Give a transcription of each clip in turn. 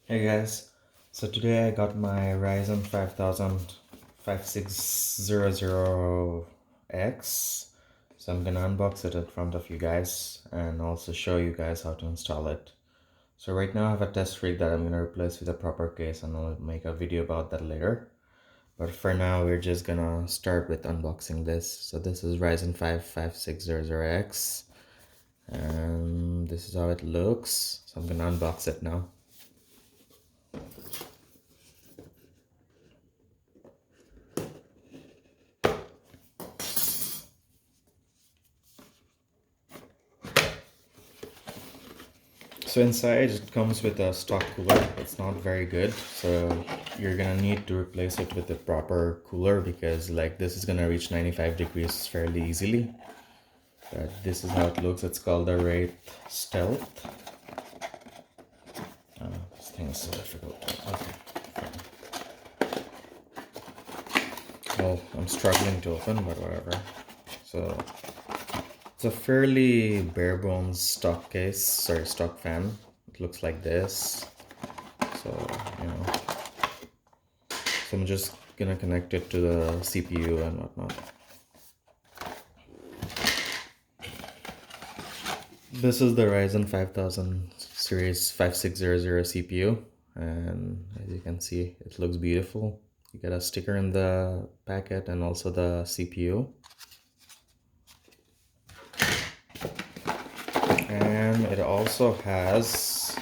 Hey guys, so today I got my Ryzen 5000 5600X. So I'm gonna unbox it in front of you guys and also show you guys how to install it. So right now I have a test rig that I'm gonna replace with a proper case, and I'll make a video about that later. But for now we're just gonna start with unboxing this. So this is Ryzen 5 5600X and this is how it looks. So I'm gonna unbox it now. So inside it comes with a stock cooler. It's not very good, so you're gonna need to replace it with a proper cooler, because like this is gonna reach 95 degrees fairly easily. But this is how it looks. It's called the Wraith Stealth. This thing is so difficult. Okay. Well, I'm struggling to open, but whatever. So it's a fairly bare bones stock case, sorry, stock fan. It looks like this. So, you know, so I'm just gonna connect it to the CPU and whatnot. This is the Ryzen 5000 series 5600 CPU, and as you can see, it looks beautiful. You get a sticker in the packet and also the CPU. And it also has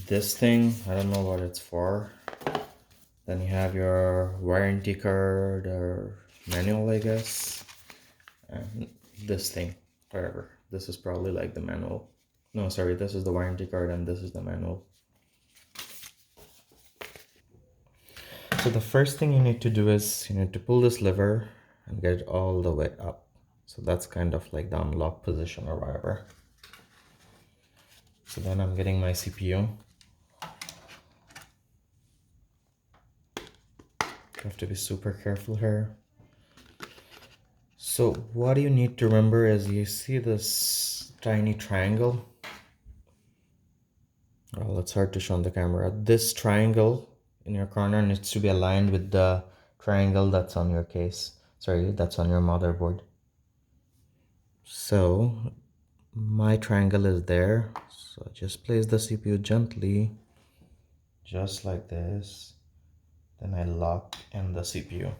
this thing. I don't know what it's for. Then you have your warranty card or manual, I guess. And this thing, whatever. This is probably like the manual. No, sorry, this is the warranty card and this is the manual. So the first thing you need to do is you need to pull this lever and get it all the way up. So that's kind of like the unlock position or whatever. So then I'm getting my CPU. You have to be super careful here. So what you need to remember is, you see this tiny triangle? Well, it's hard to show on the camera. This triangle in your corner needs to be aligned with the triangle that's on your case. Sorry, that's on your motherboard. So my triangle is there. So just place the CPU gently, just like this. Then I lock in the CPU.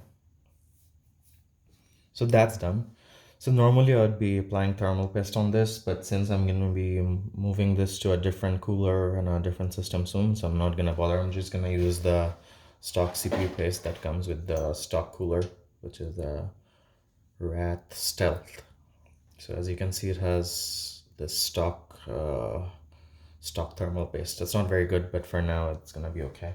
So that's done. So normally I would be applying thermal paste on this, but since I'm going to be moving this to a different cooler and a different system soon, so I'm not going to bother. I'm just going to use the stock CPU paste that comes with the stock cooler, which is the Wrath Stealth. So as you can see, it has this stock thermal paste. It's not very good, but for now it's going to be okay.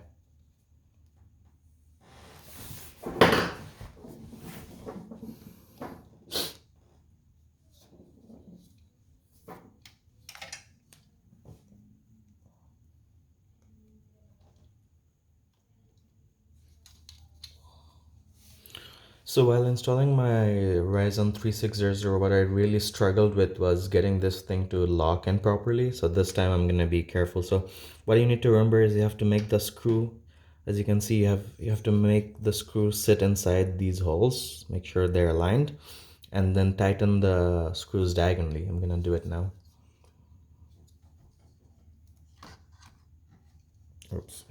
So while installing my Ryzen 3600, what I really struggled with was getting this thing to lock in properly. So this time I'm going to be careful. So what you need to remember is you have to make the screw, as you can see, you have to make the screw sit inside these holes, make sure they're aligned, and then tighten the screws diagonally. I'm going to do it now. Oops.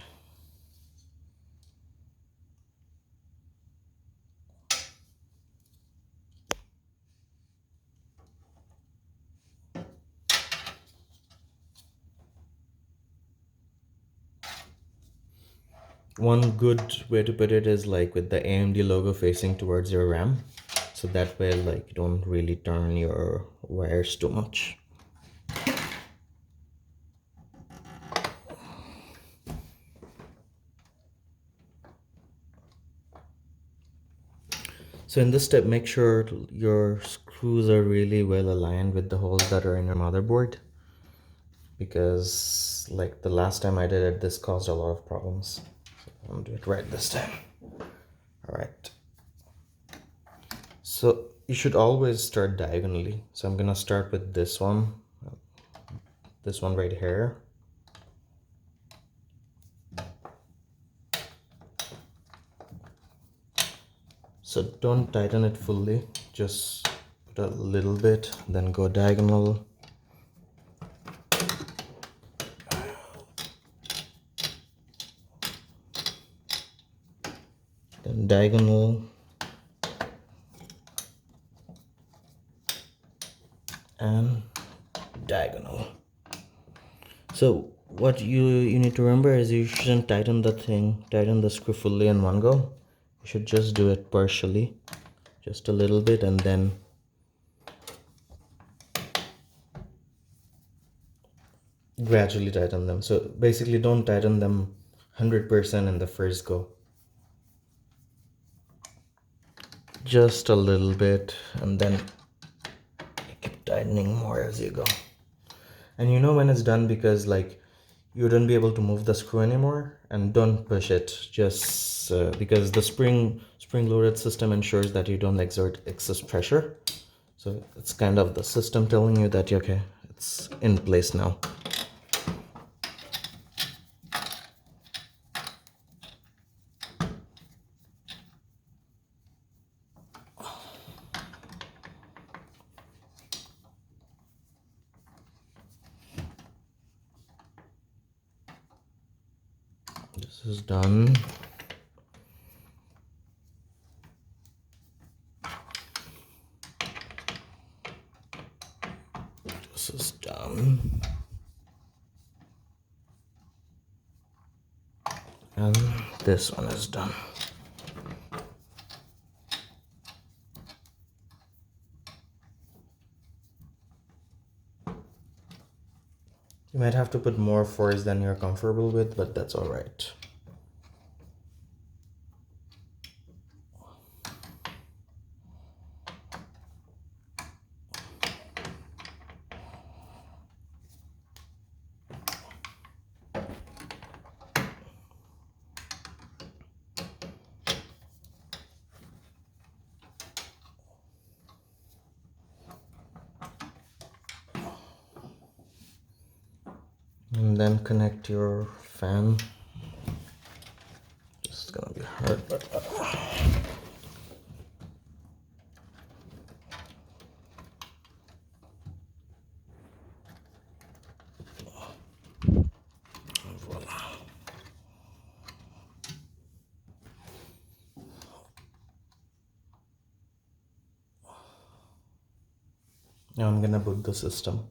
One good way to put it is like with the AMD logo facing towards your RAM. So that way, like, you don't really turn your wires too much. So in this step, make sure your screws are really well aligned with the holes that are in your motherboard, because like the last time I did it, this caused a lot of problems. So I'm gonna do it right this time. All right. So you should always start diagonally. So I'm gonna start with this one right here. So don't tighten it fully, just put a little bit, then go diagonal. Then diagonal. And diagonal. So what you need to remember is you shouldn't tighten the screw fully in one go. You should just do it partially, just a little bit, and then gradually tighten them. So basically don't tighten them 100% in the first go. Just a little bit, and then keep tightening more as you go. And you know when it's done, because like you wouldn't be able to move the screw anymore. And don't push it, just because the spring loaded system ensures that you don't exert excess pressure. So it's kind of the system telling you that okay, it's in place now. This is done. This is done. And this one is done. You might have to put more force than you're comfortable with, but that's all right. And then connect your fan. This is gonna be hard, but voila. Now I'm gonna boot the system.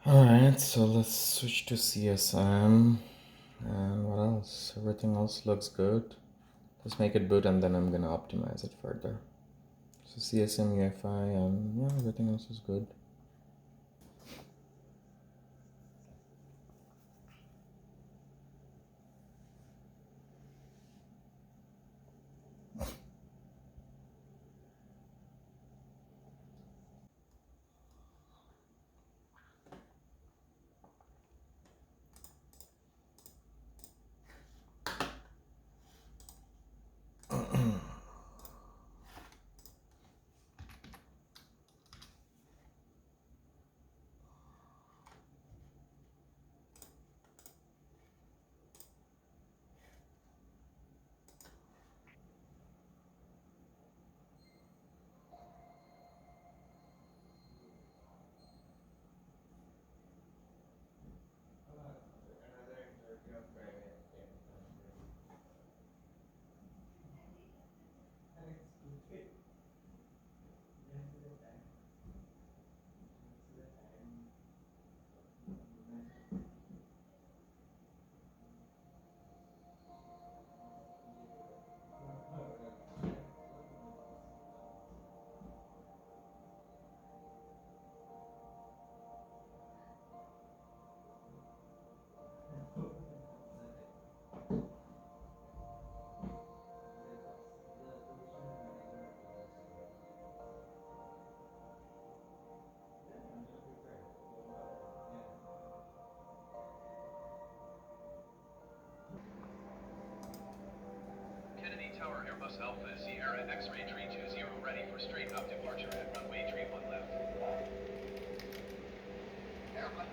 Alright, so let's switch to CSM. And what else? Everything else looks good. Let's make it boot, and then I'm gonna optimize it further. So CSM UEFI, and yeah, everything else is good. X-ray tree 20 ready for straight up departure at runway 31 left. Airplane